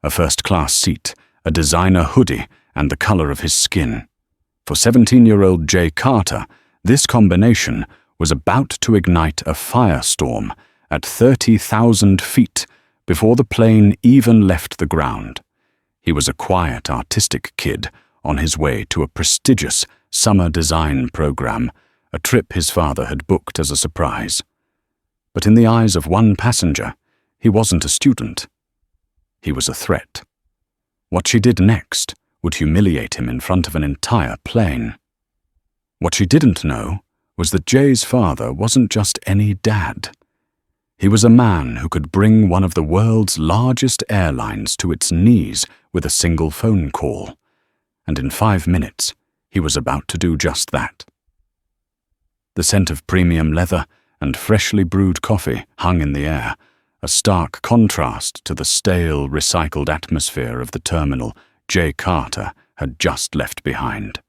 A first-class seat, a designer hoodie, and the color of his skin. For 17-year-old Jay Carter, this combination was about to ignite a firestorm at 30,000 feet before the plane even left the ground. He was a quiet, artistic kid on his way to a prestigious summer design program, a trip his father had booked as a surprise. But in the eyes of one passenger, he wasn't a student. He was a threat. What she did next would humiliate him in front of an entire plane. What she didn't know was that Jay's father wasn't just any dad. He was a man who could bring one of the world's largest airlines to its knees with a single phone call. And in 5 minutes, he was about to do just that. The scent of premium leather and freshly brewed coffee hung in the air, a stark contrast to the stale, recycled atmosphere of the terminal Jay Carter had just left behind.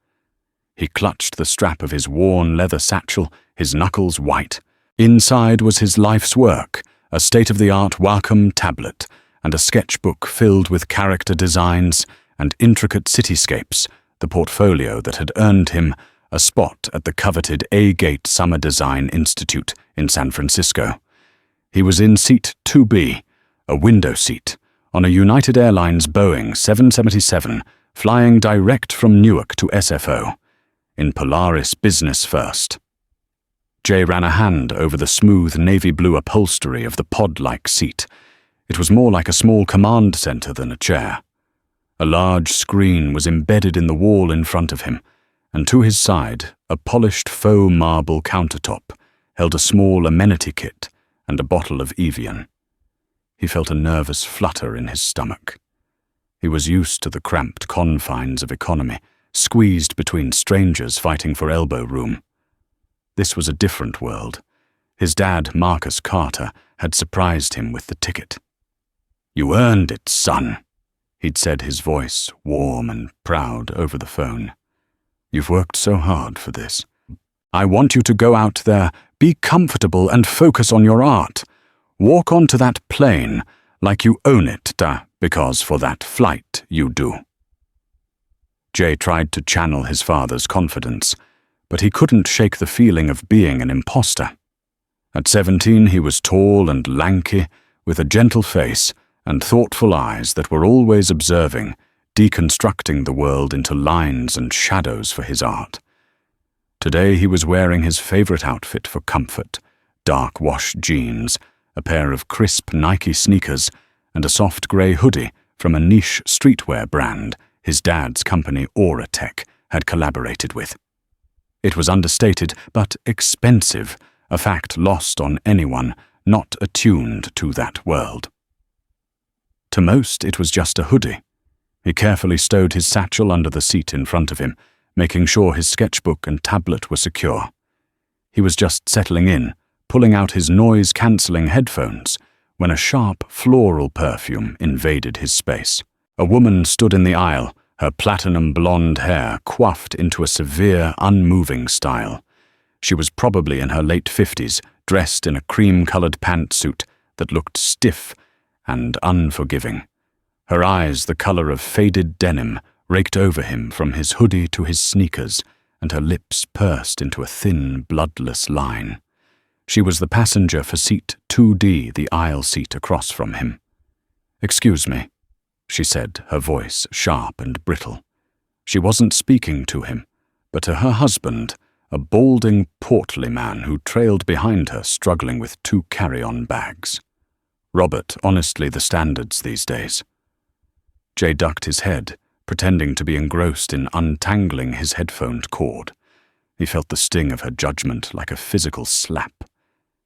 He clutched the strap of his worn leather satchel, his knuckles white. Inside was his life's work, a state-of-the-art Wacom tablet, and a sketchbook filled with character designs and intricate cityscapes, the portfolio that had earned him a spot at the coveted A-Gate Summer Design Institute in San Francisco. He was in seat 2B, a window seat, on a United Airlines Boeing 777, flying direct from Newark to SFO, in Polaris Business First. Jay ran a hand over the smooth navy blue upholstery of the pod-like seat. It was more like a small command center than a chair. A large screen was embedded in the wall in front of him, and to his side, a polished faux marble countertop held a small amenity kit and a bottle of Evian. He felt a nervous flutter in his stomach. He was used to the cramped confines of economy, squeezed between strangers fighting for elbow room. This was a different world. His dad, Marcus Carter, had surprised him with the ticket. "You earned it, son," he'd said, his voice warm and proud over the phone. "You've worked so hard for this. I want you to go out there, be comfortable and focus on your art. Walk onto that plane like you own it, because for that flight you do." Jay tried to channel his father's confidence, but he couldn't shake the feeling of being an imposter. At 17, he was tall and lanky, with a gentle face and thoughtful eyes that were always observing, deconstructing the world into lines and shadows for his art. Today he was wearing his favorite outfit for comfort, dark wash jeans, a pair of crisp Nike sneakers, and a soft grey hoodie from a niche streetwear brand his dad's company Aura Tech had collaborated with. It was understated but expensive, a fact lost on anyone not attuned to that world. To most, it was just a hoodie. He carefully stowed his satchel under the seat in front of him, making sure his sketchbook and tablet were secure. He was just settling in, pulling out his noise-cancelling headphones, when a sharp floral perfume invaded his space. A woman stood in the aisle, her platinum blonde hair coiffed into a severe, unmoving style. She was probably in her late 50s, dressed in a cream-colored pantsuit that looked stiff and unforgiving. Her eyes, the color of faded denim, raked over him from his hoodie to his sneakers, and her lips pursed into a thin, bloodless line. She was the passenger for seat 2D, the aisle seat across from him. "Excuse me," she said, her voice sharp and brittle. She wasn't speaking to him, but to her husband, a balding, portly man who trailed behind her, struggling with 2 carry-on bags. Robert, honestly, the standards these days. Jay ducked his head, pretending to be engrossed in untangling his headphone cord. He felt the sting of her judgment like a physical slap.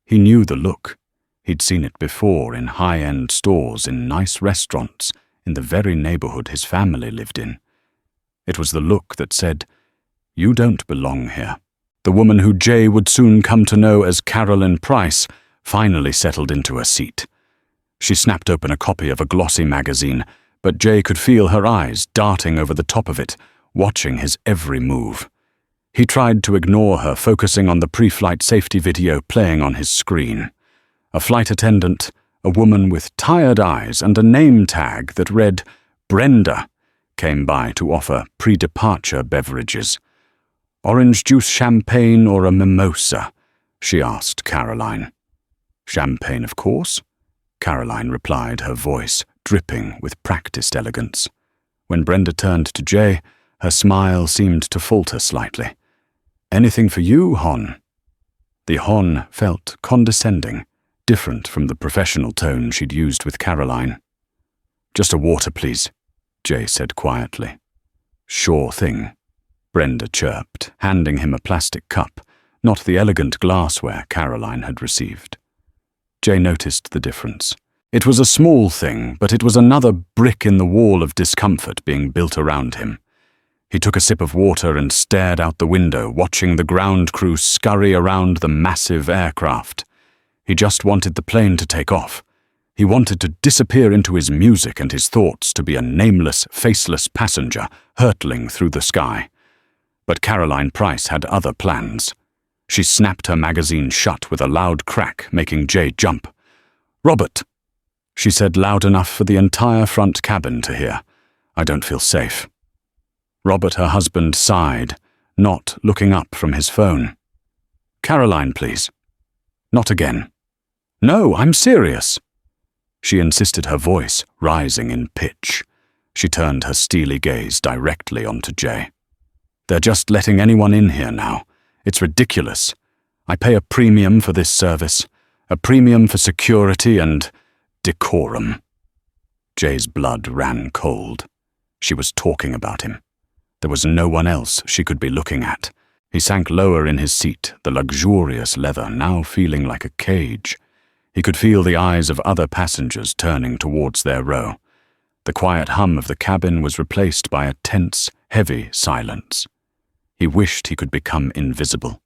He knew the look. He'd seen it before in high-end stores, in nice restaurants, in the very neighborhood his family lived in. It was the look that said, "You don't belong here." The woman who Jay would soon come to know as Carolyn Price finally settled into her seat. She snapped open a copy of a glossy magazine, but Jay could feel her eyes darting over the top of it, watching his every move. He tried to ignore her, focusing on the pre-flight safety video playing on his screen. A flight attendant, a woman with tired eyes and a name tag that read Brenda came by to offer pre-departure beverages. "Orange juice champagne or a mimosa?" she asked Caroline. "Champagne, of course," Caroline replied, her voice dripping with practiced elegance. When Brenda turned to Jay, her smile seemed to falter slightly. "Anything for you, Hon?" The Hon felt condescending, different from the professional tone she'd used with Caroline. "Just a water, please," Jay said quietly. "Sure thing," Brenda chirped, handing him a plastic cup, not the elegant glassware Caroline had received. Jay noticed the difference. It was a small thing, but it was another brick in the wall of discomfort being built around him. He took a sip of water and stared out the window, watching the ground crew scurry around the massive aircraft. He just wanted the plane to take off. He wanted to disappear into his music and his thoughts, to be a nameless, faceless passenger hurtling through the sky. But Caroline Price had other plans. She snapped her magazine shut with a loud crack, making Jay jump. "Robert," she said loud enough for the entire front cabin to hear, "I don't feel safe." Robert, her husband, sighed, not looking up from his phone. "Caroline, please." "Not again." "No, I'm serious," she insisted, her voice rising in pitch. She turned her steely gaze directly onto Jay. "They're just letting anyone in here now. It's ridiculous. I pay a premium for this service, a premium for security and decorum." Jay's blood ran cold. She was talking about him. There was no one else she could be looking at. He sank lower in his seat, the luxurious leather now feeling like a cage. He could feel the eyes of other passengers turning towards their row. The quiet hum of the cabin was replaced by a tense, heavy silence. He wished he could become invisible.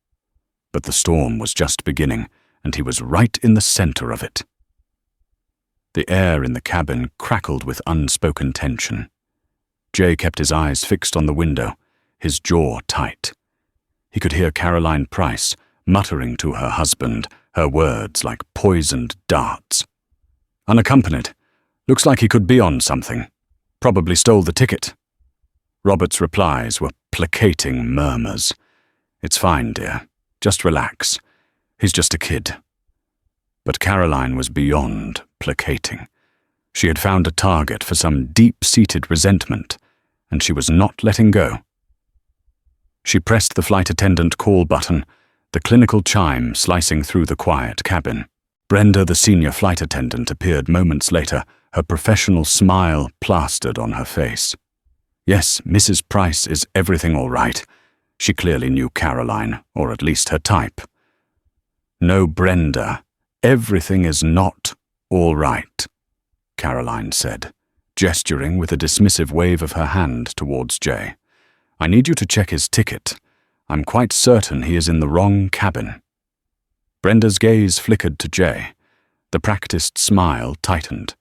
But the storm was just beginning, and he was right in the center of it. The air in the cabin crackled with unspoken tension. Jay kept his eyes fixed on the window, his jaw tight. He could hear Caroline Price muttering to her husband, her words like poisoned darts. "Unaccompanied. Looks like he could be on something. Probably stole the ticket." Robert's replies were placating murmurs. "It's fine, dear. Just relax. He's just a kid." But Caroline was beyond placating. She had found a target for some deep-seated resentment, and she was not letting go. She pressed the flight attendant call button, the clinical chime slicing through the quiet cabin. Brenda, the senior flight attendant, appeared moments later, her professional smile plastered on her face. "Yes, Mrs. Price, is everything all right?" She clearly knew Caroline, or at least her type. "No, Brenda, everything is not all right," Caroline said, gesturing with a dismissive wave of her hand towards Jay. "I need you to check his ticket. I'm quite certain he is in the wrong cabin." Brenda's gaze flickered to Jay. The practiced smile tightened.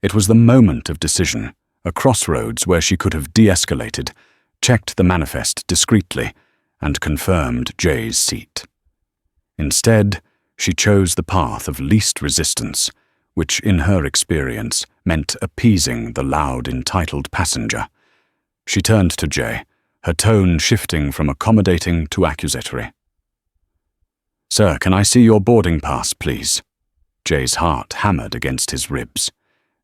It was the moment of decision, a crossroads where she could have de-escalated, checked the manifest discreetly, and confirmed Jay's seat. Instead, she chose the path of least resistance, which, in her experience, meant appeasing the loud, entitled passenger. She turned to Jay, her tone shifting from accommodating to accusatory. "Sir, can I see your boarding pass, please?" Jay's heart hammered against his ribs.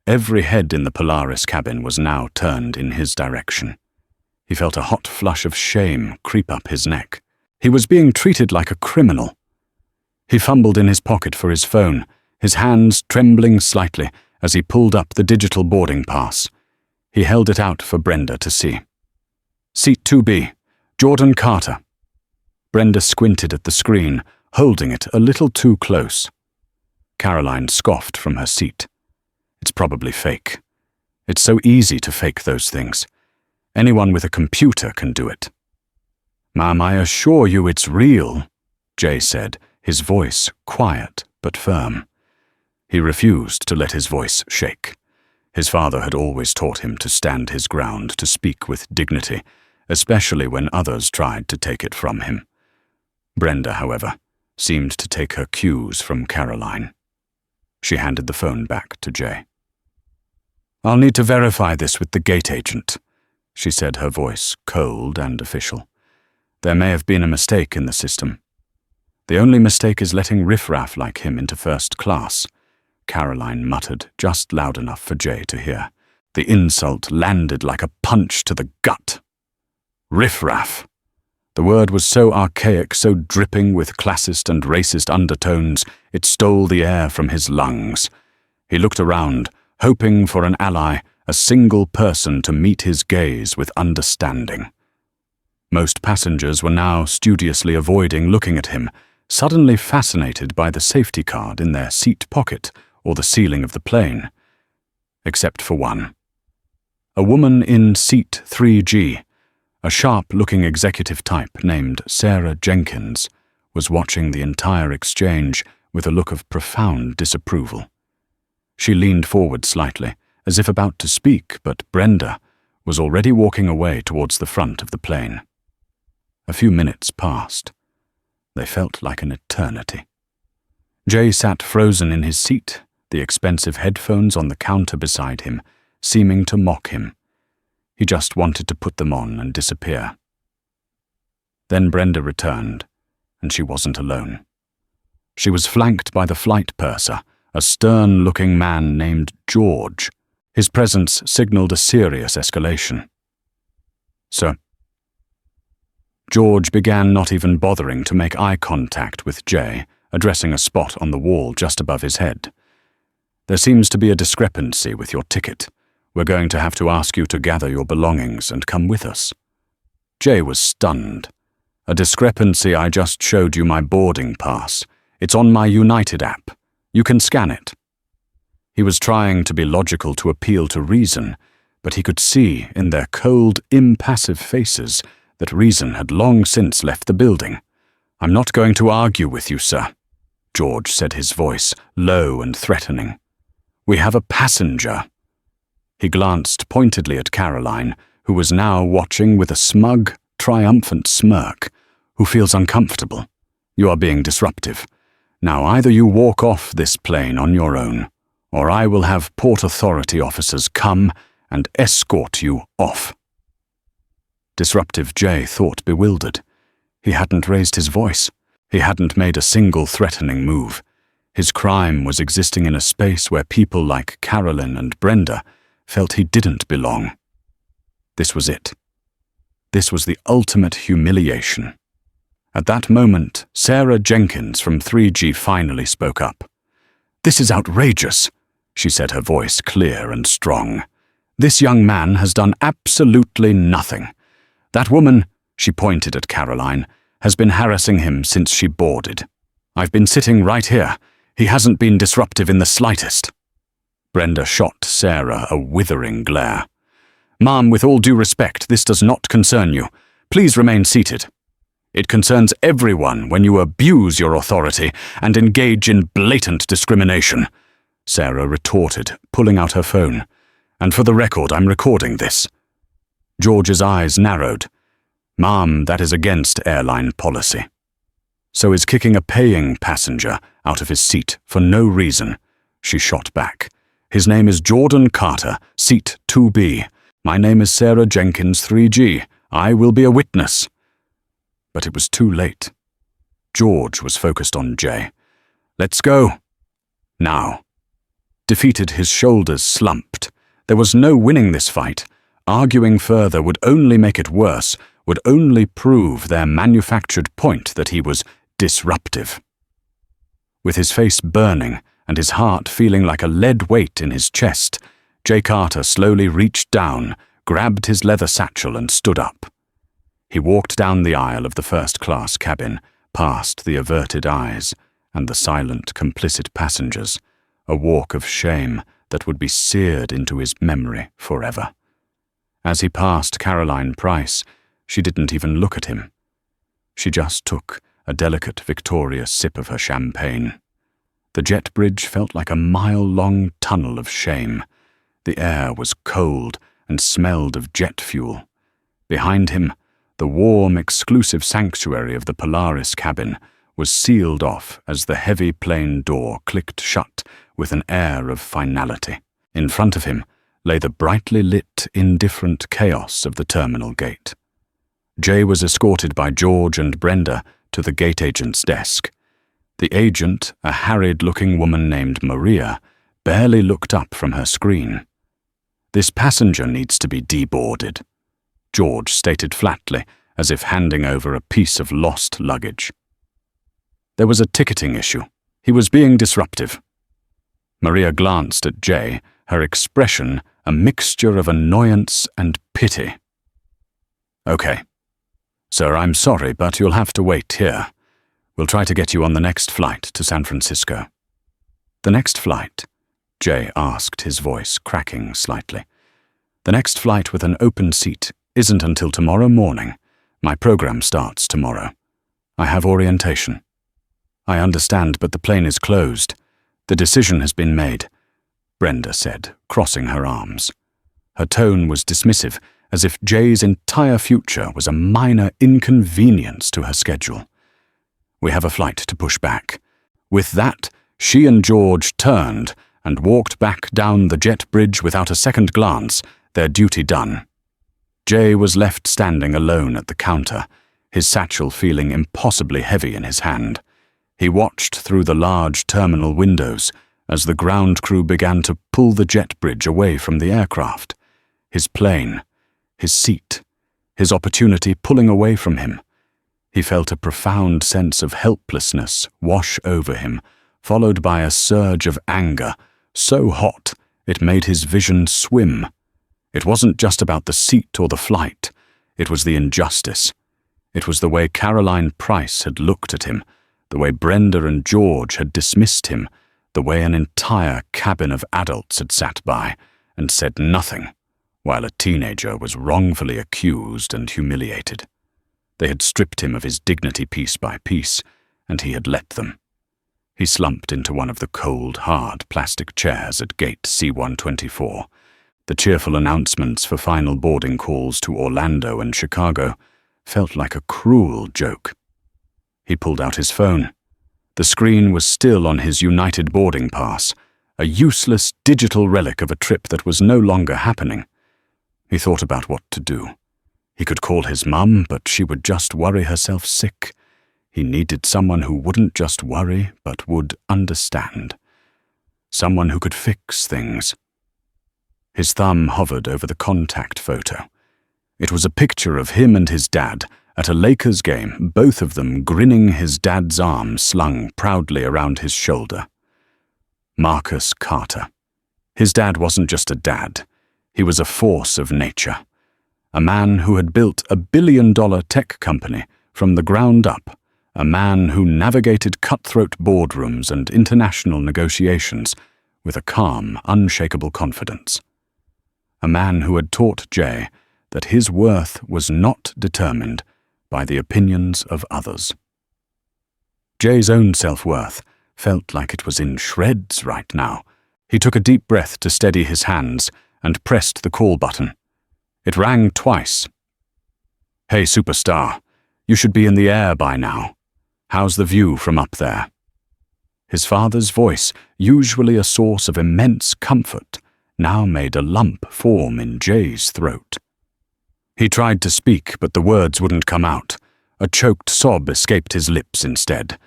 Every head in the Polaris cabin was now turned in his direction. He felt a hot flush of shame creep up his neck. He was being treated like a criminal. He fumbled in his pocket for his phone, his hands trembling slightly as he pulled up the digital boarding pass. He held it out for Brenda to see. "Seat 2B, Jordan Carter." Brenda squinted at the screen, holding it a little too close. Caroline scoffed from her seat. "It's probably fake. It's so easy to fake those things. Anyone with a computer can do it." "Ma'am, I assure you it's real," Jay said, his voice quiet but firm. He refused to let his voice shake. His father had always taught him to stand his ground, to speak with dignity, especially when others tried to take it from him. Brenda, however, seemed to take her cues from Caroline. She handed the phone back to Jay. "I'll need to verify this with the gate agent," she said, her voice cold and official. "There may have been a mistake in the system. The only mistake is letting riffraff like him into first class," Caroline muttered, just loud enough for Jay to hear. The insult landed like a punch to the gut. Riffraff. The word was so archaic, so dripping with classist and racist undertones, it stole the air from his lungs. He looked around, hoping for an ally, a single person to meet his gaze with understanding. Most passengers were now studiously avoiding looking at him, suddenly fascinated by the safety card in their seat pocket or the ceiling of the plane. Except for one. A woman in seat 3G, a sharp-looking executive type named Sarah Jenkins, was watching the entire exchange with a look of profound disapproval. She leaned forward slightly, as if about to speak, but Brenda was already walking away towards the front of the plane. A few minutes passed. They felt like an eternity. Jay sat frozen in his seat, the expensive headphones on the counter beside him, seeming to mock him. He just wanted to put them on and disappear. Then Brenda returned, and she wasn't alone. She was flanked by the flight purser, a stern-looking man named George. His presence signaled a serious escalation. "Sir." George began not even bothering to make eye contact with Jay, addressing a spot on the wall just above his head. "There seems to be a discrepancy with your ticket. We're going to have to ask you to gather your belongings and come with us." Jay was stunned. "A discrepancy? I just showed you my boarding pass. It's on my United app. You can scan it." He was trying to be logical to appeal to reason, but he could see in their cold, impassive faces that reason had long since left the building. "I'm not going to argue with you, sir," George said, his voice low and threatening. "We have a passenger." He glanced pointedly at Caroline, who was now watching with a smug, triumphant smirk, "who feels uncomfortable. You are being disruptive. Now either you walk off this plane on your own, or I will have Port Authority officers come and escort you off." Disruptive Jay thought, bewildered. He hadn't raised his voice. He hadn't made a single threatening move. His crime was existing in a space where people like Carolyn and Brenda felt he didn't belong. This was it. This was the ultimate humiliation. At that moment, Sarah Jenkins from 3G finally spoke up. "This is outrageous," she said, her voice clear and strong. "This young man has done absolutely nothing. That woman," she pointed at Caroline, "has been harassing him since she boarded. I've been sitting right here. He hasn't been disruptive in the slightest." Brenda shot Sarah a withering glare. "Ma'am, with all due respect, this does not concern you. Please remain seated. It concerns everyone when you abuse your authority and engage in blatant discrimination," Sarah retorted, pulling out her phone. "And for the record, I'm recording this." George's eyes narrowed. "Ma'am, that is against airline policy." "So is kicking a paying passenger out of his seat for no reason," she shot back. "His name is Jordan Carter, seat 2B. My name is Sarah Jenkins, 3G. I will be a witness." But it was too late. George was focused on Jay. "Let's go. Now." Defeated, his shoulders slumped. There was no winning this fight. Arguing further would only make it worse, would only prove their manufactured point that he was disruptive. With his face burning and his heart feeling like a lead weight in his chest, Jay Carter slowly reached down, grabbed his leather satchel and stood up. He walked down the aisle of the first-class cabin, past the averted eyes and the silent, complicit passengers, a walk of shame that would be seared into his memory forever. As he passed Caroline Price, she didn't even look at him. She just took a delicate, victorious sip of her champagne. The jet bridge felt like a mile-long tunnel of shame. The air was cold and smelled of jet fuel. Behind him, the warm, exclusive sanctuary of the Polaris cabin was sealed off as the heavy plane door clicked shut with an air of finality. In front of him lay the brightly lit, indifferent chaos of the terminal gate. Jay was escorted by George and Brenda to the gate agent's desk. The agent, a harried-looking woman named Maria, barely looked up from her screen. "This passenger needs to be deboarded," George stated flatly, as if handing over a piece of lost luggage. There was a ticketing issue. He was being disruptive. Maria glanced at Jay, her expression a mixture of annoyance and pity. "Okay. Sir, I'm sorry, but you'll have to wait here. We'll try to get you on the next flight to San Francisco." "The next flight?" Jay asked, his voice cracking slightly. "The next flight with an open seat isn't until tomorrow morning. My program starts tomorrow. I have orientation." "I understand, but the plane is closed. The decision has been made," Brenda said, crossing her arms. Her tone was dismissive, as if Jay's entire future was a minor inconvenience to her schedule. "We have a flight to push back." With that, she and George turned and walked back down the jet bridge without a second glance, their duty done. Jay was left standing alone at the counter, his satchel feeling impossibly heavy in his hand. He watched through the large terminal windows as the ground crew began to pull the jet bridge away from the aircraft. His plane, his seat, his opportunity pulling away from him. He felt a profound sense of helplessness wash over him, followed by a surge of anger, so hot it made his vision swim. It wasn't just about the seat or the flight. It was the injustice. It was the way Caroline Price had looked at him, the way Brenda and George had dismissed him, the way an entire cabin of adults had sat by and said nothing, while a teenager was wrongfully accused and humiliated. They had stripped him of his dignity piece by piece, and he had let them. He slumped into one of the cold, hard plastic chairs at gate C-124. The cheerful announcements for final boarding calls to Orlando and Chicago felt like a cruel joke. He pulled out his phone. The screen was still on his United boarding pass, a useless digital relic of a trip that was no longer happening. He thought about what to do. He could call his mum, but she would just worry herself sick. He needed someone who wouldn't just worry, but would understand. Someone who could fix things. His thumb hovered over the contact photo. It was a picture of him and his dad at a Lakers game, both of them grinning, his dad's arm slung proudly around his shoulder. Marcus Carter. His dad wasn't just a dad. He was a force of nature. A man who had built a billion-dollar tech company from the ground up. A man who navigated cutthroat boardrooms and international negotiations with a calm, unshakable confidence. A man who had taught Jay that his worth was not determined by the opinions of others. Jay's own self-worth felt like it was in shreds right now. He took a deep breath to steady his hands and pressed the call button. It rang twice. "Hey, superstar, you should be in the air by now. How's the view from up there?" His father's voice, usually a source of immense comfort, now made a lump form in Jay's throat. He tried to speak, but the words wouldn't come out. A choked sob escaped his lips instead.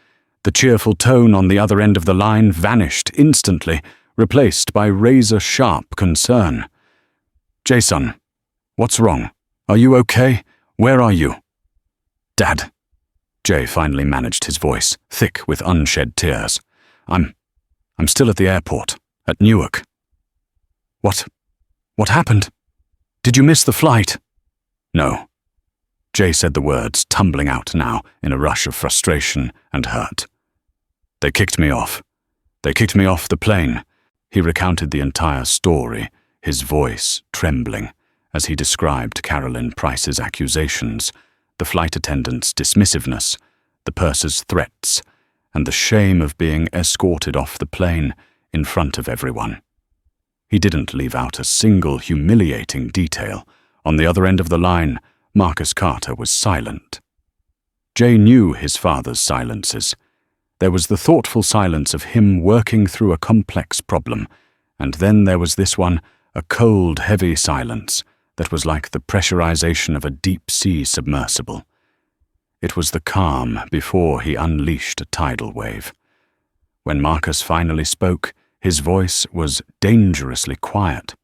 The cheerful tone on the other end of the line vanished instantly, replaced by razor-sharp concern. "Jason, what's wrong? Are you okay? Where are you?" "Dad." Jay finally managed his voice, thick with unshed tears. I'm still at the airport, at Newark." What happened? Did you miss the flight?" "No." Jay said the words, tumbling out now in a rush of frustration and hurt. "They kicked me off. They kicked me off the plane." He recounted the entire story, his voice trembling, as he described Caroline Price's accusations, the flight attendant's dismissiveness, the purser's threats, and the shame of being escorted off the plane in front of everyone. He didn't leave out a single humiliating detail. On the other end of the line, Marcus Carter was silent. Jay knew his father's silences. There was the thoughtful silence of him working through a complex problem, and then there was this one, a cold, heavy silence that was like the pressurization of a deep-sea submersible. It was the calm before he unleashed a tidal wave. When Marcus finally spoke, his voice was dangerously quiet.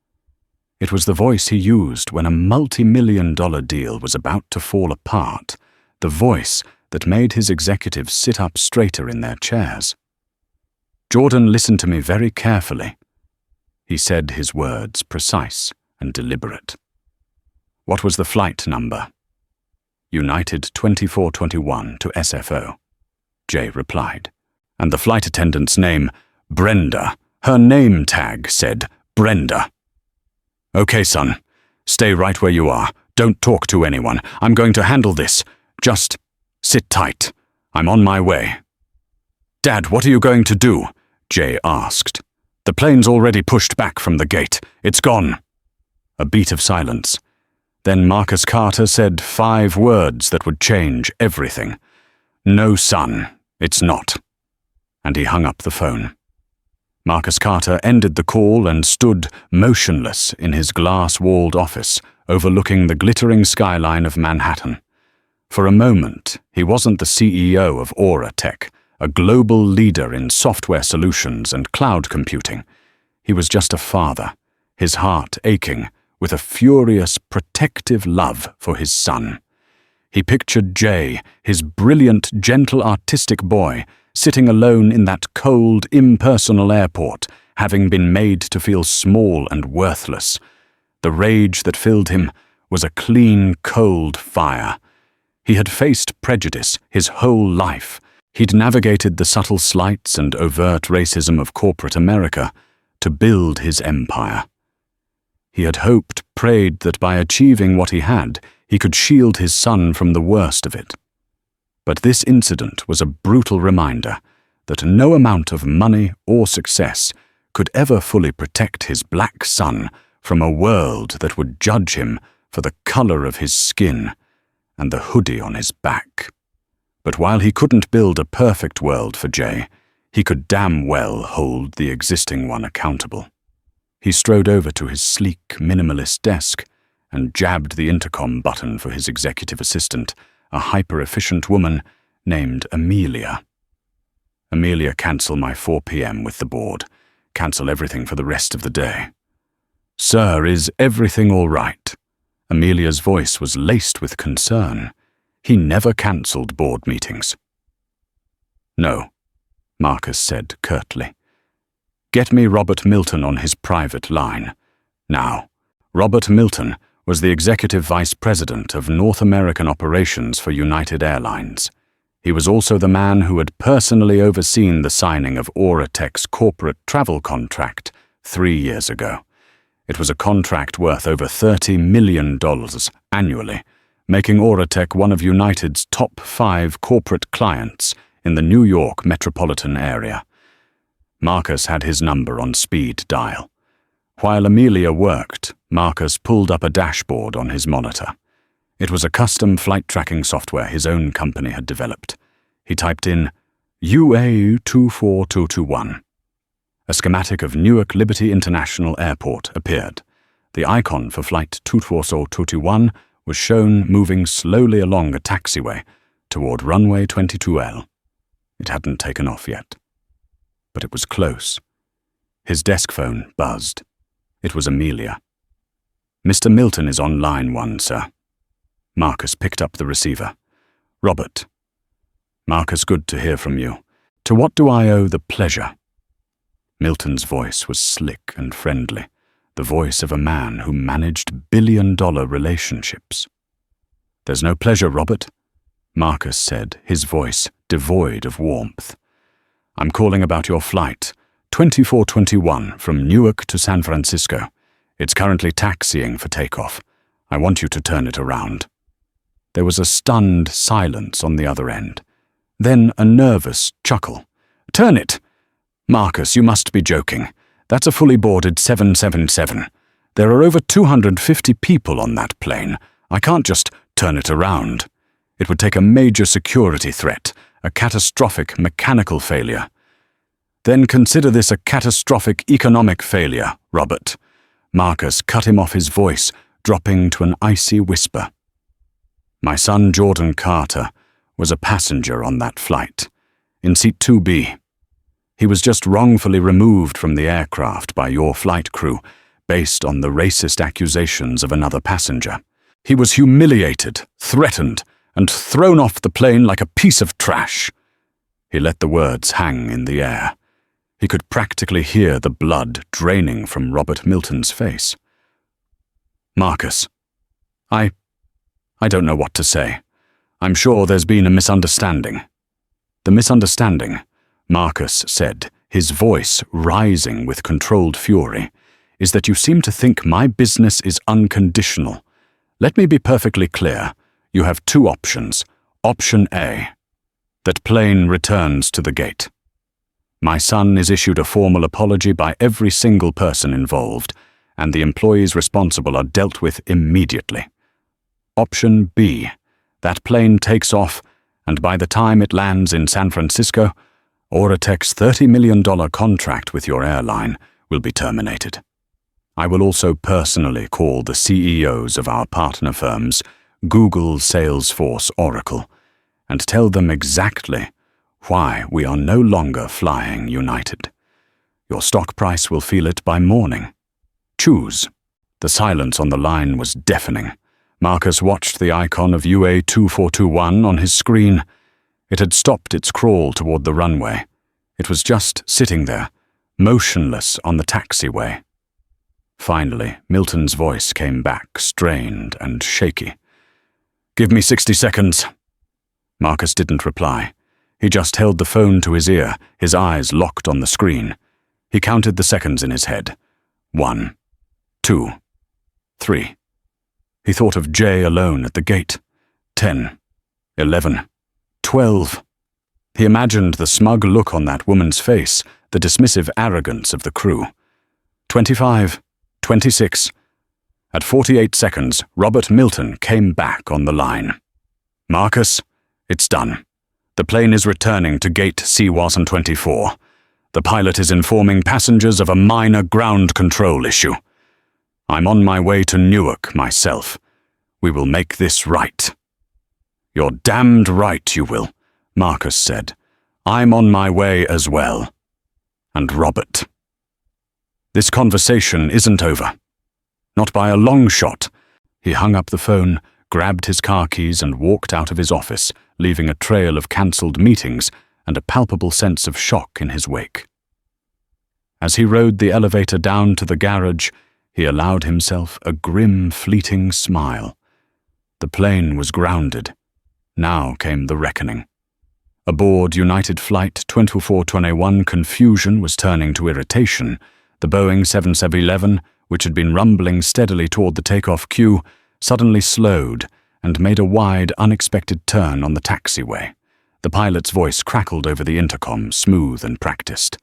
It was the voice he used when a multi-million-dollar deal was about to fall apart, the voice that made his executives sit up straighter in their chairs. "Jordan, listen to me very carefully." He said his words precise and deliberate. "What was the flight number?" "United 2421 to SFO," Jay replied. "And the flight attendant's name, Brenda. Her name tag said Brenda." "Okay, son. Stay right where you are. Don't talk to anyone. I'm going to handle this. Just sit tight. I'm on my way." "Dad, what are you going to do?" Jay asked. "The plane's already pushed back from the gate. It's gone." A beat of silence. Then Marcus Carter said 5 words that would change everything. "No, son, it's not." And he hung up the phone. Marcus Carter ended the call and stood motionless in his glass-walled office, overlooking the glittering skyline of Manhattan. For a moment, he wasn't the CEO of Aura Tech, a global leader in software solutions and cloud computing. He was just a father, his heart aching with a furious, protective love for his son. He pictured Jay, his brilliant, gentle, artistic boy, sitting alone in that cold, impersonal airport, having been made to feel small and worthless. The rage that filled him was a clean, cold fire. He had faced prejudice his whole life. He'd navigated the subtle slights and overt racism of corporate America to build his empire. He had hoped, prayed that by achieving what he had, he could shield his son from the worst of it. But this incident was a brutal reminder that no amount of money or success could ever fully protect his black son from a world that would judge him for the color of his skin and the hoodie on his back. But while he couldn't build a perfect world for Jay, he could damn well hold the existing one accountable. He strode over to his sleek, minimalist desk and jabbed the intercom button for his executive assistant, a hyper-efficient woman named Amelia. "Amelia, cancel my 4 p.m. with the board. Cancel everything for the rest of the day." "Sir, is everything all right?" Amelia's voice was laced with concern. He never cancelled board meetings. "No," Marcus said curtly. "Get me Robert Milton on his private line. Now." Robert Milton was the executive vice president of North American operations for United Airlines. He was also the man who had personally overseen the signing of Aura Tech's corporate travel contract 3 years ago. It was a contract worth over $30 million annually, making Aura Tech one of United's top 5 corporate clients in the New York metropolitan area. Marcus had his number on speed dial. While Amelia worked, Marcus pulled up a dashboard on his monitor. It was a custom flight tracking software his own company had developed. He typed in UA 24221. A schematic of Newark Liberty International Airport appeared. The icon for Flight 24221 was shown moving slowly along a taxiway toward runway 22L. It hadn't taken off yet. But it was close. His desk phone buzzed. It was Amelia. "Mr. Milton is on line 1, sir." Marcus picked up the receiver. "Robert." "Marcus, good to hear from you. To what do I owe the pleasure?" Milton's voice was slick and friendly, the voice of a man who managed billion-dollar relationships. "There's no pleasure, Robert," Marcus said, his voice devoid of warmth. "I'm calling about your flight, 2421 from Newark to San Francisco. It's currently taxiing for takeoff. I want you to turn it around." There was a stunned silence on the other end. Then a nervous chuckle. "Turn it! Marcus, you must be joking. That's a fully boarded 777. There are over 250 people on that plane. I can't just turn it around. It would take a major security threat, a catastrophic mechanical failure. Then consider this a catastrophic economic failure, Robert. Marcus cut him off, his voice dropping to an icy whisper. My son Jordan Carter was a passenger on that flight, in seat 2B. He was just wrongfully removed from the aircraft by your flight crew based on the racist accusations of another passenger. He was humiliated, threatened, and thrown off the plane like a piece of trash. He let the words hang in the air. He could practically hear the blood draining from Robert Milton's face. Marcus, I don't know what to say. I'm sure there's been a misunderstanding. The misunderstanding, Marcus said, his voice rising with controlled fury, is that you seem to think my business is unconditional. Let me be perfectly clear. You have two options. Option A, that plane returns to the gate. My son is issued a formal apology by every single person involved, and the employees responsible are dealt with immediately. Option B, that plane takes off, and by the time it lands in San Francisco, Oratech's $30 million contract with your airline will be terminated. I will also personally call the CEOs of our partner firms, Google, Salesforce, Oracle, and tell them exactly why we are no longer flying United. Your stock price will feel it by morning. Choose. The silence on the line was deafening. Marcus watched the icon of UA 2421 on his screen. It had stopped its crawl toward the runway. It was just sitting there, motionless on the taxiway. Finally, Milton's voice came back, strained and shaky. Give me 60 seconds. Marcus didn't reply. He just held the phone to his ear, his eyes locked on the screen. He counted the seconds in his head. 1, 2, 3. He thought of Jay alone at the gate. 10, 11, 12. He imagined the smug look on that woman's face, the dismissive arrogance of the crew. 25, 26. At 48 seconds, Robert Milton came back on the line. Marcus, it's done. The plane is returning to gate C-24. The pilot is informing passengers of a minor ground control issue. I'm on my way to Newark myself. We will make this right. You're damned right you will, Marcus said. I'm on my way as well. And Robert. This conversation isn't over. Not by a long shot. He hung up the phone, grabbed his car keys and walked out of his office, leaving a trail of cancelled meetings and a palpable sense of shock in his wake. As he rode the elevator down to the garage, he allowed himself a grim, fleeting smile. The plane was grounded. Now came the reckoning. Aboard United Flight 2421, confusion was turning to irritation. The Boeing 777, which had been rumbling steadily toward the takeoff queue, suddenly slowed and made a wide, unexpected turn on the taxiway. The pilot's voice crackled over the intercom, smooth and practiced.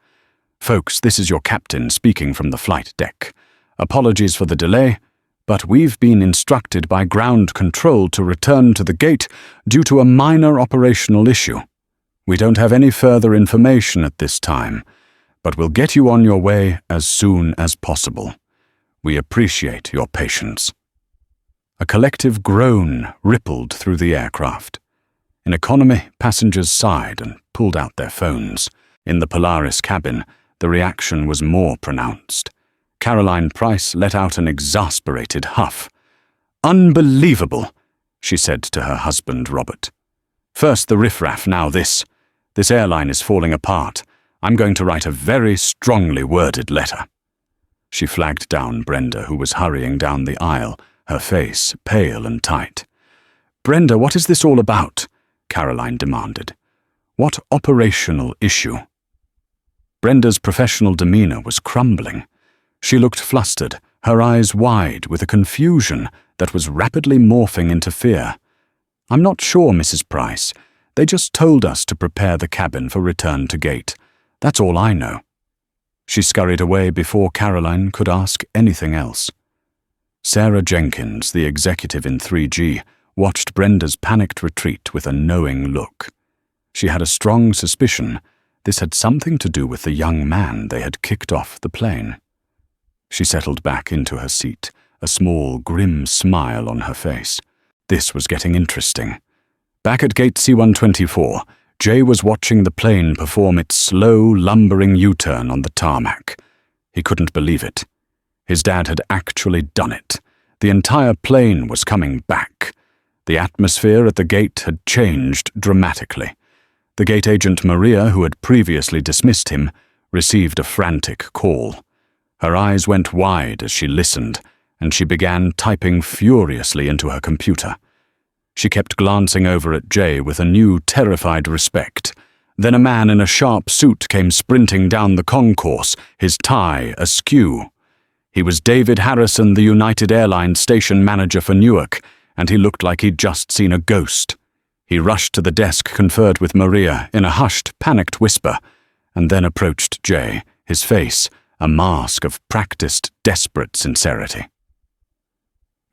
Folks, this is your captain speaking from the flight deck. Apologies for the delay, but we've been instructed by ground control to return to the gate due to a minor operational issue. We don't have any further information at this time, but we'll get you on your way as soon as possible. We appreciate your patience. A collective groan rippled through the aircraft. In economy, passengers sighed and pulled out their phones. In the Polaris cabin, the reaction was more pronounced. Caroline Price let out an exasperated huff. Unbelievable, she said to her husband, Robert. First the riffraff, now this. This airline is falling apart. I'm going to write a very strongly worded letter. She flagged down Brenda, who was hurrying down the aisle, her face pale and tight. Brenda, what is this all about? Caroline demanded. What operational issue? Brenda's professional demeanor was crumbling. She looked flustered, her eyes wide with a confusion that was rapidly morphing into fear. I'm not sure, Mrs. Price. They just told us to prepare the cabin for return to gate. That's all I know. She scurried away before Caroline could ask anything else. Sarah Jenkins, the executive in 3G, watched Brenda's panicked retreat with a knowing look. She had a strong suspicion this had something to do with the young man they had kicked off the plane. She settled back into her seat, a small, grim smile on her face. This was getting interesting. Back at gate C-124, Jay was watching the plane perform its slow, lumbering U-turn on the tarmac. He couldn't believe it. His dad had actually done it. The entire plane was coming back. The atmosphere at the gate had changed dramatically. The gate agent Maria, who had previously dismissed him, received a frantic call. Her eyes went wide as she listened, and she began typing furiously into her computer. She kept glancing over at Jay with a new, terrified respect. Then a man in a sharp suit came sprinting down the concourse, his tie askew. He was David Harrison, the United Airlines station manager for Newark, and he looked like he'd just seen a ghost. He rushed to the desk, conferred with Maria in a hushed, panicked whisper, and then approached Jay, his face a mask of practiced, desperate sincerity.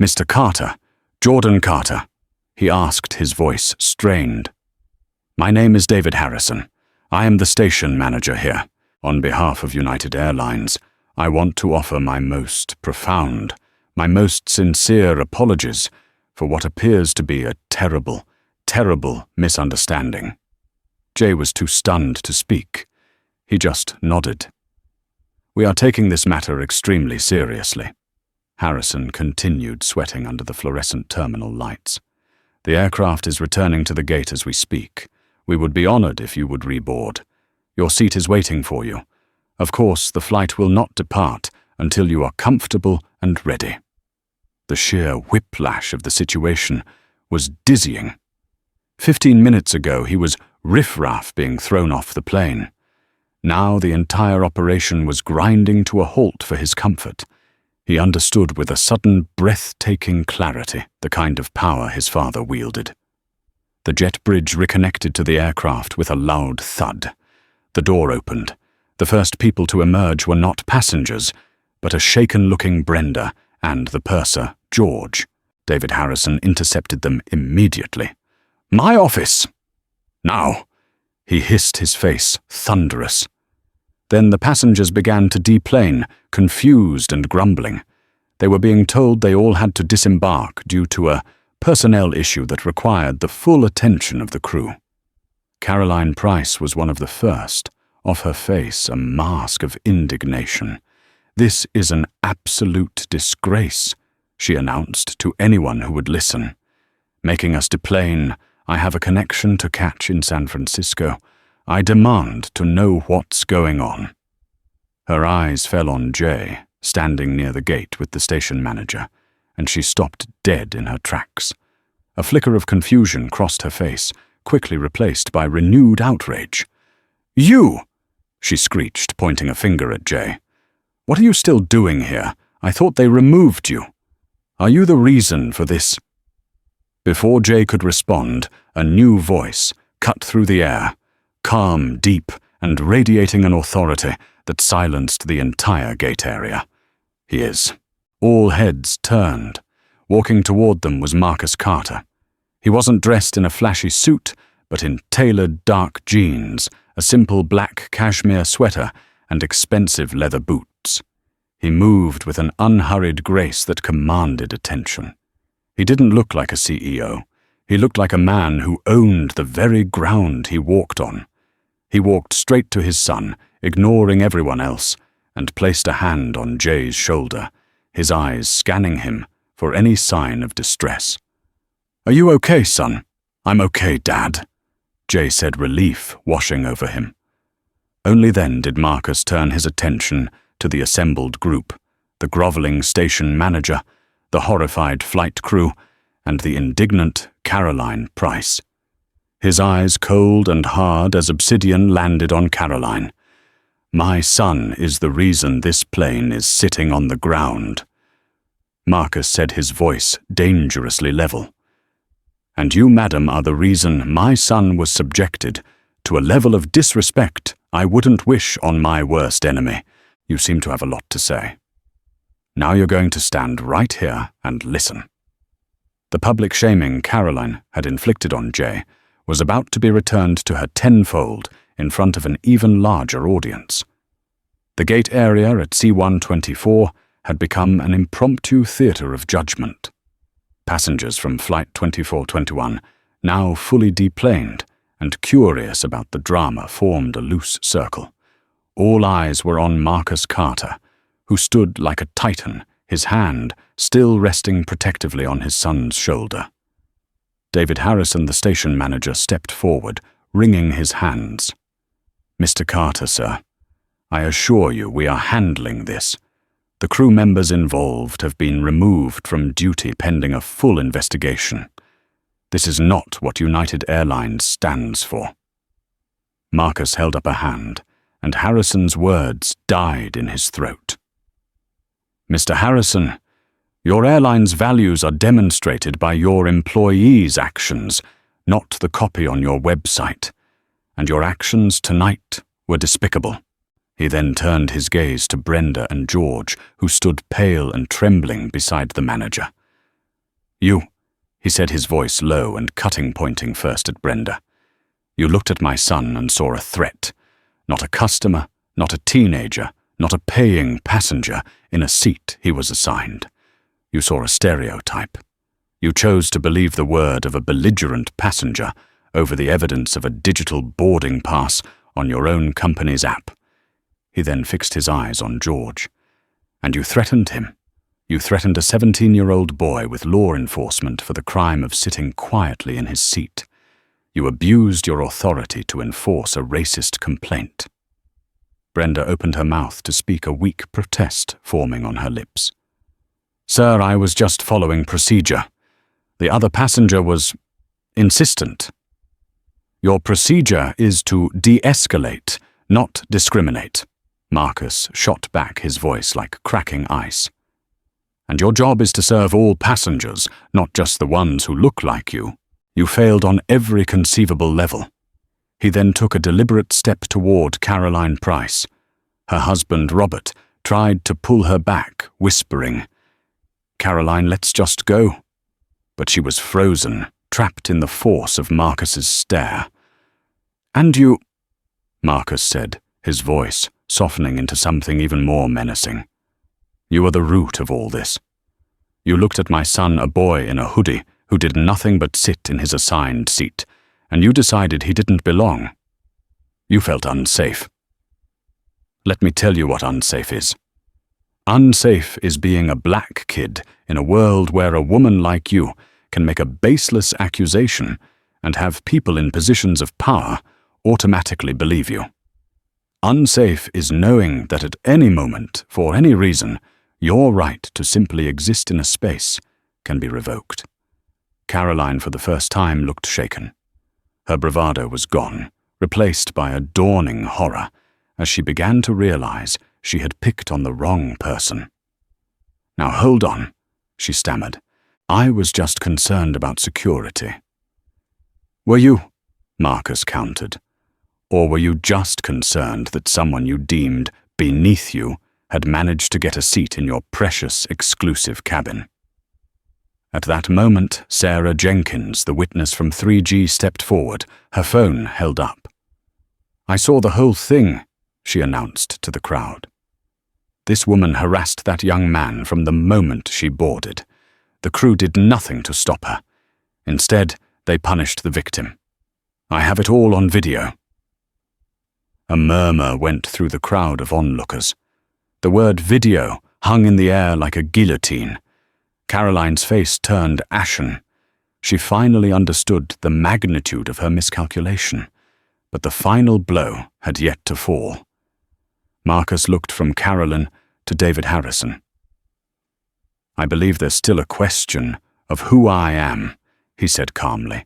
"Mr. Carter, Jordan Carter," he asked, his voice strained. "My name is David Harrison. I am the station manager here. On behalf of United Airlines, I want to offer my most profound, my most sincere apologies for what appears to be a terrible, terrible misunderstanding." Jay was too stunned to speak. He just nodded. "We are taking this matter extremely seriously." Harrison continued, sweating under the fluorescent terminal lights. "The aircraft is returning to the gate as we speak. We would be honored if you would reboard. Your seat is waiting for you. Of course, the flight will not depart until you are comfortable and ready." The sheer whiplash of the situation was dizzying. 15 minutes ago, he was riffraff being thrown off the plane. Now the entire operation was grinding to a halt for his comfort. He understood with a sudden, breathtaking clarity the kind of power his father wielded. The jet bridge reconnected to the aircraft with a loud thud. The door opened. The first people to emerge were not passengers, but a shaken-looking Brenda and the purser, George. David Harrison intercepted them immediately. "My office! Now!" He hissed, his face thunderous. Then the passengers began to deplane, confused and grumbling. They were being told they all had to disembark due to a personnel issue that required the full attention of the crew. Caroline Price was one of the first, off her face a mask of indignation. "This is an absolute disgrace," she announced to anyone who would listen. "Making us deplane. I have a connection to catch in San Francisco. I demand to know what's going on." Her eyes fell on Jay, standing near the gate with the station manager, and she stopped dead in her tracks. A flicker of confusion crossed her face, quickly replaced by renewed outrage. "You!" she screeched, pointing a finger at Jay. "What are you still doing here? I thought they removed you. Are you the reason for this?" Before Jay could respond, a new voice cut through the air, calm, deep, and radiating an authority that silenced the entire gate area. "He is." All heads turned. Walking toward them was Marcus Carter. He wasn't dressed in a flashy suit, but in tailored dark jeans, a simple black cashmere sweater, and expensive leather boots. He moved with an unhurried grace that commanded attention. He didn't look like a CEO. He looked like a man who owned the very ground he walked on. He walked straight to his son, ignoring everyone else, and placed a hand on Jay's shoulder, his eyes scanning him for any sign of distress. "Are you okay, son?" "I'm okay, Dad," Jay said, relief washing over him. Only then did Marcus turn his attention to the assembled group, the groveling station manager, the horrified flight crew, and the indignant Caroline Price. His eyes cold and hard as obsidian landed on Caroline. "My son is the reason this plane is sitting on the ground." Marcus said, his voice dangerously level. "And you, madam, are the reason my son was subjected to a level of disrespect I wouldn't wish on my worst enemy. You seem to have a lot to say. Now you're going to stand right here and listen." The public shaming Caroline had inflicted on Jay was about to be returned to her tenfold in front of an even larger audience. The gate area at C-124 had become an impromptu theatre of judgment. Passengers from Flight 2421, now fully deplaned and curious about the drama, formed a loose circle. All eyes were on Marcus Carter, who stood like a titan, his hand still resting protectively on his son's shoulder. David Harrison, the station manager, stepped forward, wringing his hands. "Mr. Carter, sir, I assure you we are handling this. The crew members involved have been removed from duty pending a full investigation. This is not what United Airlines stands for." Marcus held up a hand, and Harrison's words died in his throat. "Mr. Harrison, your airline's values are demonstrated by your employees' actions, not the copy on your website, and your actions tonight were despicable." He then turned his gaze to Brenda and George, who stood pale and trembling beside the manager. "You," he said, his voice low and cutting, pointing first at Brenda. "You looked at my son and saw a threat, not a customer, not a teenager, not a paying passenger in a seat he was assigned. You saw a stereotype. You chose to believe the word of a belligerent passenger over the evidence of a digital boarding pass on your own company's app." He then fixed his eyes on George. "And you threatened him. You threatened a 17-year-old boy with law enforcement for the crime of sitting quietly in his seat. You abused your authority to enforce a racist complaint." Brenda opened her mouth to speak, a weak protest forming on her lips. "Sir, I was just following procedure. The other passenger was insistent." "Your procedure is to de-escalate, not discriminate." Marcus shot back, his voice like cracking ice. "And your job is to serve all passengers, not just the ones who look like you. You failed on every conceivable level." He then took a deliberate step toward Caroline Price. Her husband, Robert, tried to pull her back, whispering, "Caroline, let's just go." But she was frozen, trapped in the force of Marcus's stare. "And you," Marcus said, his voice softening into something even more menacing. "You are the root of all this. You looked at my son, a boy in a hoodie, who did nothing but sit in his assigned seat, and you decided he didn't belong. You felt unsafe. Let me tell you what unsafe is. Unsafe is being a black kid in a world where a woman like you can make a baseless accusation and have people in positions of power automatically believe you. Unsafe is knowing that at any moment, for any reason, your right to simply exist in a space can be revoked." Caroline, for the first time, looked shaken. Her bravado was gone, replaced by a dawning horror, as she began to realize she had picked on the wrong person. "Now hold on," she stammered. "I was just concerned about security." "Were you?" Marcus countered. "Or were you just concerned that someone you deemed beneath you had managed to get a seat in your precious exclusive cabin?" At that moment, Sarah Jenkins, the witness from 3G, stepped forward, her phone held up. "I saw the whole thing," she announced to the crowd. "This woman harassed that young man from the moment she boarded. The crew did nothing to stop her. Instead, they punished the victim. I have it all on video." A murmur went through the crowd of onlookers. The word video hung in the air like a guillotine. Caroline's face turned ashen. She finally understood the magnitude of her miscalculation, but the final blow had yet to fall. Marcus looked from Carolyn to David Harrison. "I believe there's still a question of who I am," he said calmly.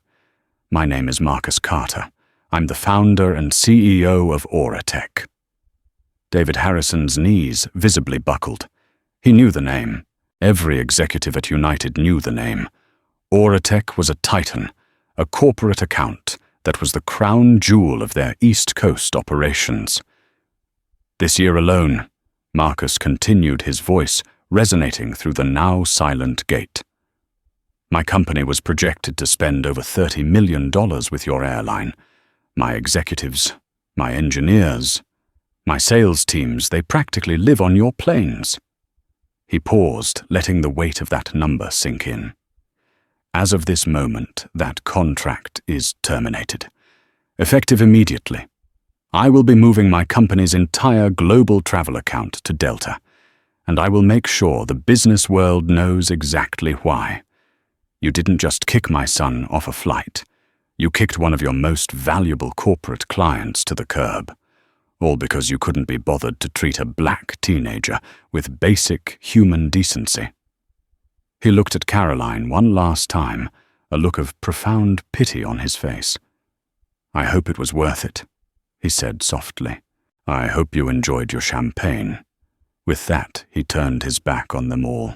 "My name is Marcus Carter. I'm the founder and CEO of Auratech." David Harrison's knees visibly buckled. He knew the name. Every executive at United knew the name. Auratech was a titan, a corporate account that was the crown jewel of their East Coast operations. This year alone, Marcus continued, his voice resonating through the now silent gate. My company was projected to spend over $30 million with your airline. My executives, my engineers, my sales teams, they practically live on your planes." He paused, letting the weight of that number sink in. "As of this moment, that contract is terminated. Effective immediately. I will be moving my company's entire global travel account to Delta, and I will make sure the business world knows exactly why. You didn't just kick my son off a flight. You kicked one of your most valuable corporate clients to the curb, all because you couldn't be bothered to treat a black teenager with basic human decency." He looked at Caroline one last time, a look of profound pity on his face. "I hope it was worth it," he said softly. "I hope you enjoyed your champagne." With that, he turned his back on them all.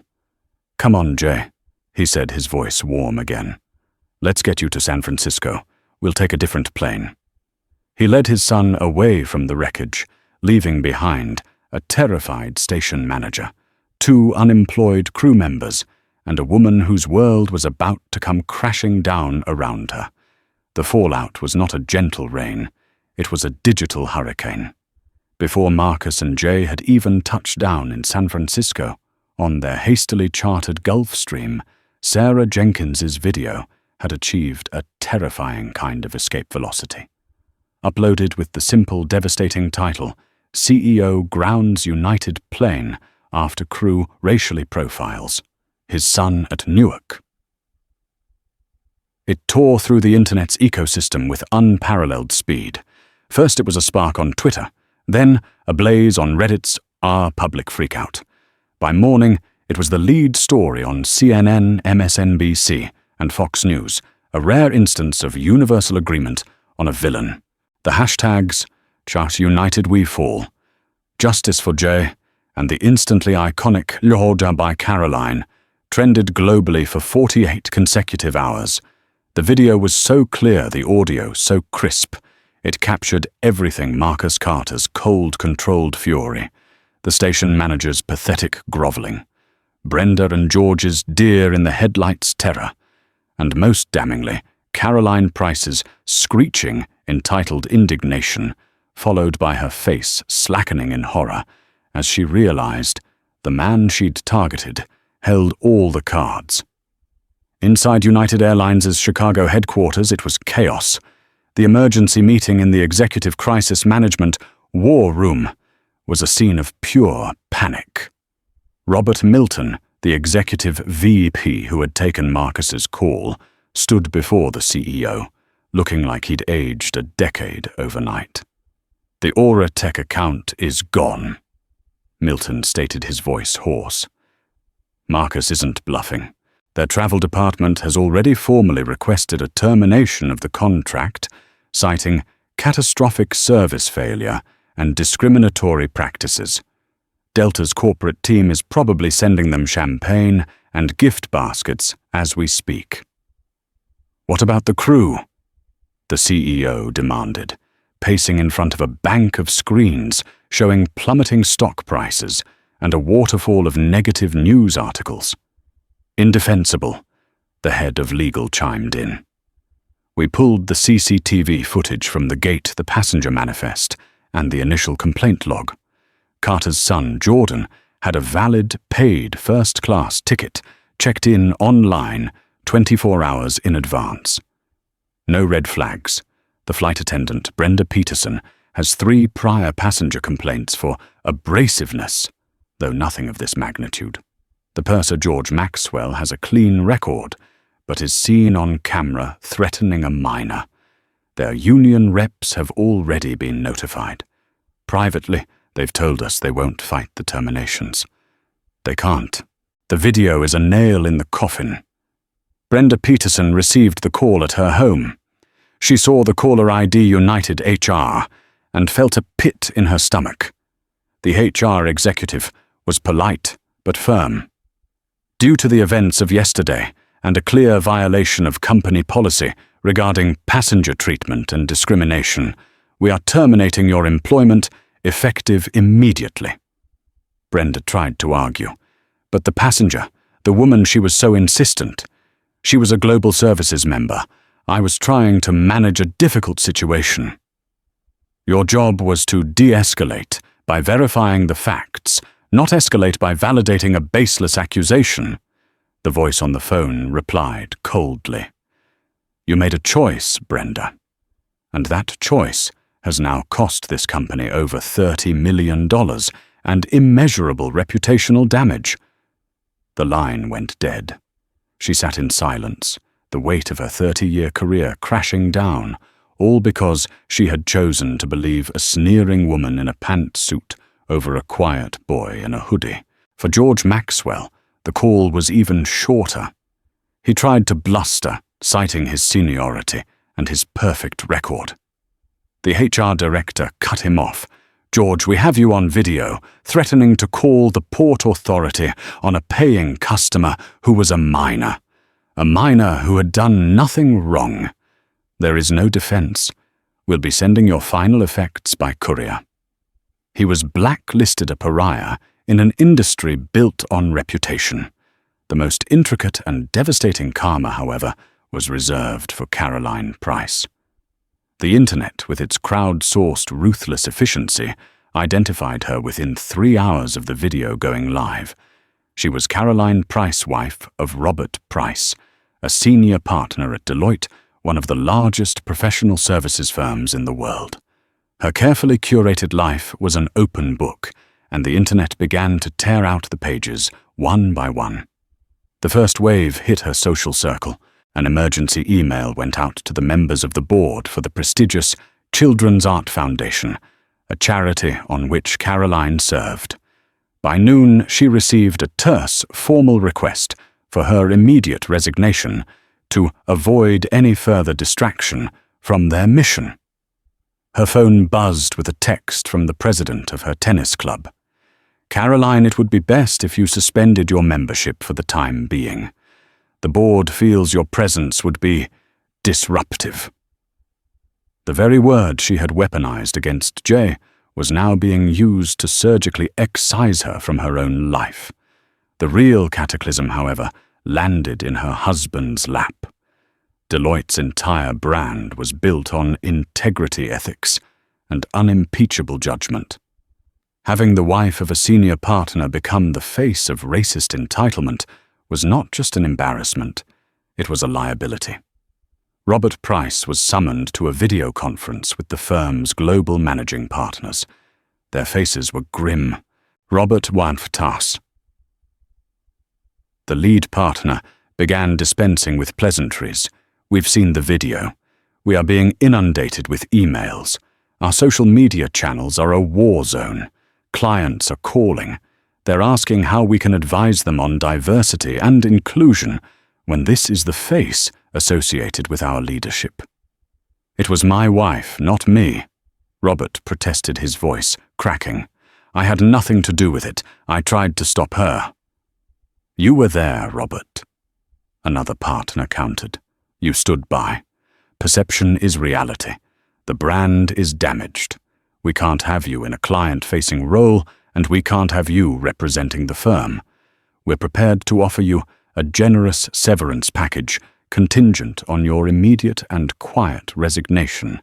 "Come on, Jay," he said, his voice warm again. "Let's get you to San Francisco. We'll take a different plane." He led his son away from the wreckage, leaving behind a terrified station manager, 2 unemployed crew members, and a woman whose world was about to come crashing down around her. The fallout was not a gentle rain, it was a digital hurricane. Before Marcus and Jay had even touched down in San Francisco, on their hastily chartered Gulfstream, Sarah Jenkins's video had achieved a terrifying kind of escape velocity. Uploaded with the simple, devastating title, "CEO Grounds United Plane After Crew Racially Profiles. His Son at Newark." It tore through the internet's ecosystem with unparalleled speed. First it was a spark on Twitter, then a blaze on Reddit's public freakout. By morning, it was the lead story on CNN, MSNBC, and Fox News, a rare instance of universal agreement on a villain. The hashtags, "Just United We Fall," "Justice for Jay," and the instantly iconic "L'Order" by Caroline trended globally for 48 consecutive hours. The video was so clear, the audio so crisp. It captured everything: Marcus Carter's cold, controlled fury, the station manager's pathetic groveling, Brenda and George's deer-in-the-headlights terror, and most damningly, Caroline Price's screeching, entitled indignation, followed by her face slackening in horror as she realized the man she'd targeted held all the cards. Inside United Airlines' Chicago headquarters, it was chaos. The emergency meeting in the Executive Crisis Management War Room was a scene of pure panic. Robert Milton, the executive VP who had taken Marcus's call, stood before the CEO, looking like he'd aged a decade overnight. "The Aura Tech account is gone," Milton stated, his voice hoarse. "Marcus isn't bluffing. Their travel department has already formally requested a termination of the contract, citing catastrophic service failure and discriminatory practices. Delta's corporate team is probably sending them champagne and gift baskets as we speak." "What about the crew?" the CEO demanded, pacing in front of a bank of screens showing plummeting stock prices and a waterfall of negative news articles. "Indefensible," the head of legal chimed in. "We pulled the CCTV footage from the gate, the passenger manifest, and the initial complaint log. Carter's son, Jordan, had a valid, paid first-class ticket, checked in online 24 hours in advance. No red flags. The flight attendant, Brenda Peterson, has 3 prior passenger complaints for abrasiveness, though nothing of this magnitude. The purser, George Maxwell, has a clean record, but is seen on camera threatening a minor. Their union reps have already been notified. Privately, they've told us they won't fight the terminations. They can't. The video is a nail in the coffin. Brenda Peterson received the call at her home. She saw the caller ID United HR and felt a pit in her stomach. The HR executive was polite but firm. Due to the events of yesterday and a clear violation of company policy regarding passenger treatment and discrimination, we are terminating your employment effective immediately." Brenda tried to argue, but the passenger, the woman she was so insistent, She was a global services member. I was trying to manage a difficult situation. Your job was to de-escalate by verifying the facts, not escalate by validating a baseless accusation. The voice on the phone replied coldly. You made a choice, Brenda. And that choice has now cost this company over $30 million and immeasurable reputational damage. The line went dead. She sat in silence, the weight of her 30-year career crashing down, all because she had chosen to believe a sneering woman in a pantsuit over a quiet boy in a hoodie. For George Maxwell, the call was even shorter. He tried to bluster, citing his seniority and his perfect record. The HR director cut him off. George, we have you on video, threatening to call the port authority on a paying customer who was a minor who had done nothing wrong. There is no defense. We'll be sending your final effects by courier. He was blacklisted a pariah in an industry built on reputation. The most intricate and devastating karma, however, was reserved for Caroline Price. The internet, with its crowd-sourced ruthless efficiency, identified her within 3 hours of the video going live. She was Caroline Price, wife of Robert Price, a senior partner at Deloitte, one of the largest professional services firms in the world. Her carefully curated life was an open book, and the internet began to tear out the pages one by one. The first wave hit her social circle. An emergency email went out to the members of the board for the prestigious Children's Art Foundation, a charity on which Caroline served. By noon, she received a terse, formal request for her immediate resignation to avoid any further distraction from their mission. Her phone buzzed with a text from the president of her tennis club. Caroline, it would be best if you suspended your membership for the time being. The board feels your presence would be disruptive. The very word she had weaponized against Jay was now being used to surgically excise her from her own life. The real cataclysm, however, landed in her husband's lap. Deloitte's entire brand was built on integrity ethics and unimpeachable judgment. Having the wife of a senior partner become the face of racist entitlement was not just an embarrassment, it was a liability. Robert Price was summoned to a video conference with the firm's global managing partners. Their faces were grim. Robert Wanftas, the lead partner, began dispensing with pleasantries. We've seen the video. We are being inundated with emails. Our social media channels are a war zone. Clients are calling. They're asking how we can advise them on diversity and inclusion when this is the face associated with our leadership. It was my wife, not me. Robert protested, his voice cracking. I had nothing to do with it. I tried to stop her. You were there, Robert. Another partner countered. You stood by. Perception is reality. The brand is damaged. We can't have you in a client-facing role, and we can't have you representing the firm. We're prepared to offer you a generous severance package contingent on your immediate and quiet resignation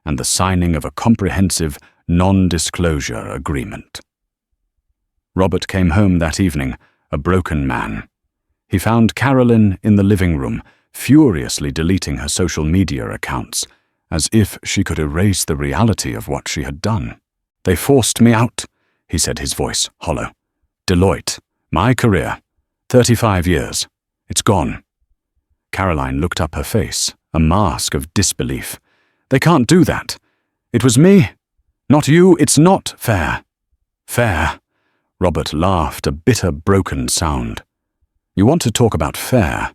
and the signing of a comprehensive non-disclosure agreement. Robert came home that evening, a broken man. He found Carolyn in the living room, furiously deleting her social media accounts, as if she could erase the reality of what she had done. They forced me out, he said, his voice hollow. Deloitte, my career, 35 years. It's gone. Caroline looked up, her face, a mask of disbelief. They can't do that. It was me, not you. It's not fair. Fair. Robert laughed, a bitter, broken sound. You want to talk about fair?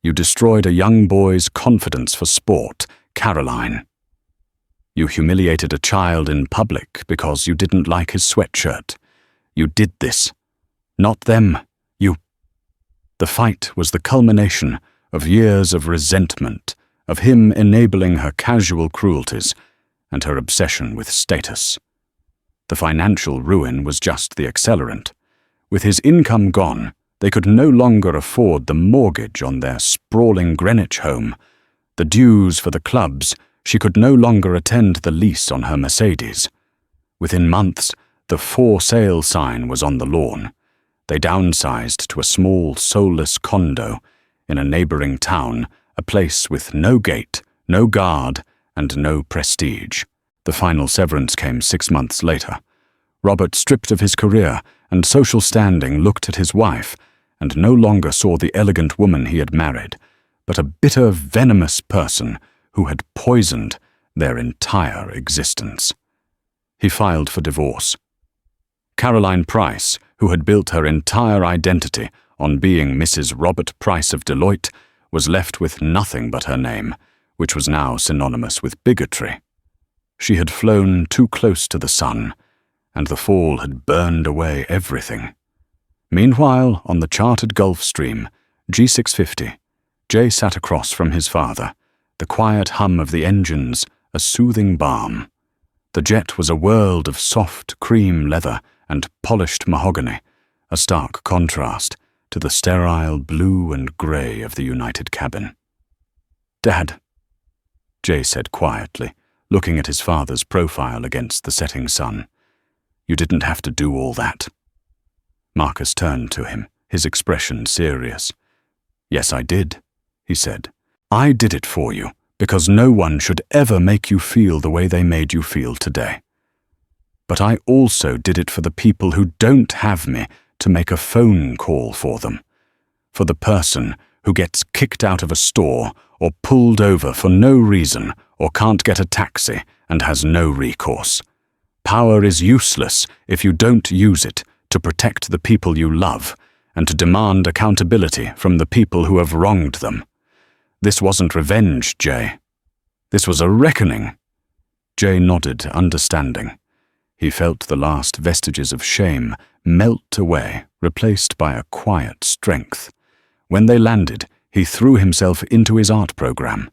You destroyed a young boy's confidence for sport, Caroline. You humiliated a child in public because you didn't like his sweatshirt. You did this. Not them. You. The fight was the culmination of years of resentment, of him enabling her casual cruelties and her obsession with status. The financial ruin was just the accelerant. With his income gone, They could no longer afford the mortgage on their sprawling Greenwich home, the dues for the clubs. She could no longer attend the lease on her Mercedes. Within months, the for sale sign was on the lawn. They downsized to a small, soulless condo in a neighboring town, a place with no gate, no guard, and no prestige. The final severance came 6 months later. Robert, stripped of his career and social standing, looked at his wife and no longer saw the elegant woman he had married, but a bitter, venomous person who had poisoned their entire existence. He filed for divorce. Caroline Price, who had built her entire identity on being Mrs. Robert Price of Deloitte, was left with nothing but her name, which was now synonymous with bigotry. She had flown too close to the sun, and the fall had burned away everything. Meanwhile, on the chartered Gulf Stream, G650, Jay sat across from his father, the quiet hum of the engines a soothing balm. The jet was a world of soft cream leather and polished mahogany, a stark contrast to the sterile blue and grey of the United cabin. "Dad," Jay said quietly, looking at his father's profile against the setting sun, "you didn't have to do all that." Marcus turned to him, his expression serious. "Yes, I did," he said. "I did it for you, because no one should ever make you feel the way they made you feel today. But I also did it for the people who don't have me to make a phone call for them, for the person who gets kicked out of a store or pulled over for no reason or can't get a taxi and has no recourse. Power is useless if you don't use it to protect the people you love and to demand accountability from the people who have wronged them. This wasn't revenge, Jay. This was a reckoning." Jay nodded, understanding. He felt the last vestiges of shame melt away, replaced by a quiet strength. When they landed, he threw himself into his art program.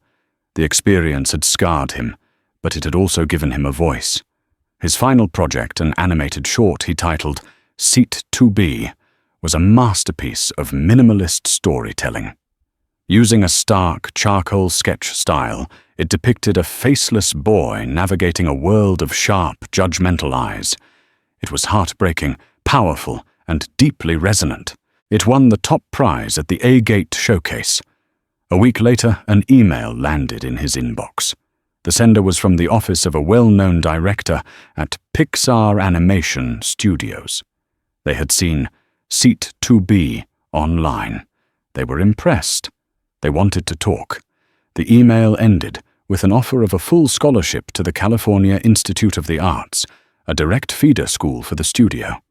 The experience had scarred him, but it had also given him a voice. His final project, an animated short he titled Seat to Be, was a masterpiece of minimalist storytelling. Using a stark charcoal sketch style, it depicted a faceless boy navigating a world of sharp, judgmental eyes. It was heartbreaking, powerful, and deeply resonant. It won the top prize at the A-Gate showcase. A week later, an email landed in his inbox. The sender was from the office of a well-known director at Pixar Animation Studios. They had seen Seat to Be online. They were impressed. They wanted to talk. The email ended with an offer of a full scholarship to the California Institute of the Arts, a direct feeder school for the studio.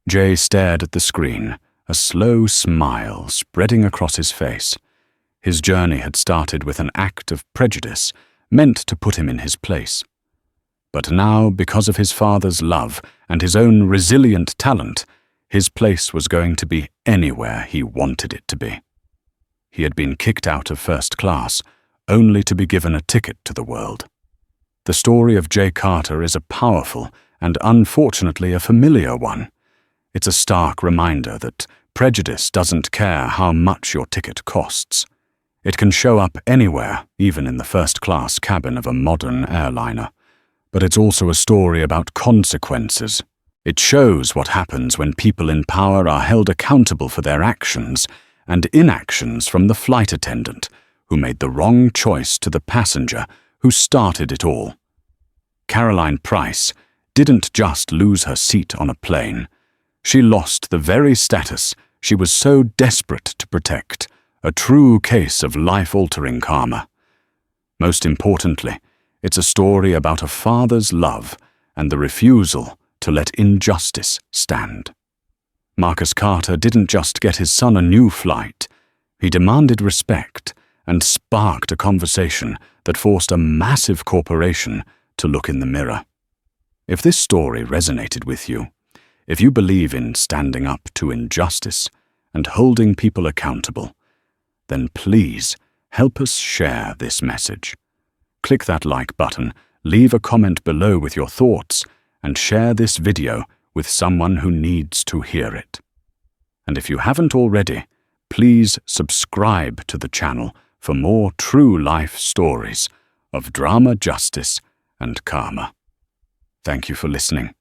Jay stared at the screen, a slow smile spreading across his face. His journey had started with an act of prejudice meant to put him in his place. But now, because of his father's love and his own resilient talent, his place was going to be anywhere he wanted it to be. He had been kicked out of first class, only to be given a ticket to the world. The story of Jay Carter is a powerful and unfortunately a familiar one. It's a stark reminder that prejudice doesn't care how much your ticket costs. It can show up anywhere, even in the first-class cabin of a modern airliner. But it's also a story about consequences. It shows what happens when people in power are held accountable for their actions and inactions from the flight attendant who made the wrong choice to the passenger who started it all. Caroline Price didn't just lose her seat on a plane. She lost the very status she was so desperate to protect, a true case of life-altering karma. Most importantly, it's a story about a father's love and the refusal to let injustice stand. Marcus Carter didn't just get his son a new flight. He demanded respect and sparked a conversation that forced a massive corporation to look in the mirror. If this story resonated with you, if you believe in standing up to injustice and holding people accountable, then please help us share this message. Click that like button, leave a comment below with your thoughts, and share this video with someone who needs to hear it. And if you haven't already, please subscribe to the channel for more true-life stories of drama, justice, and karma. Thank you for listening.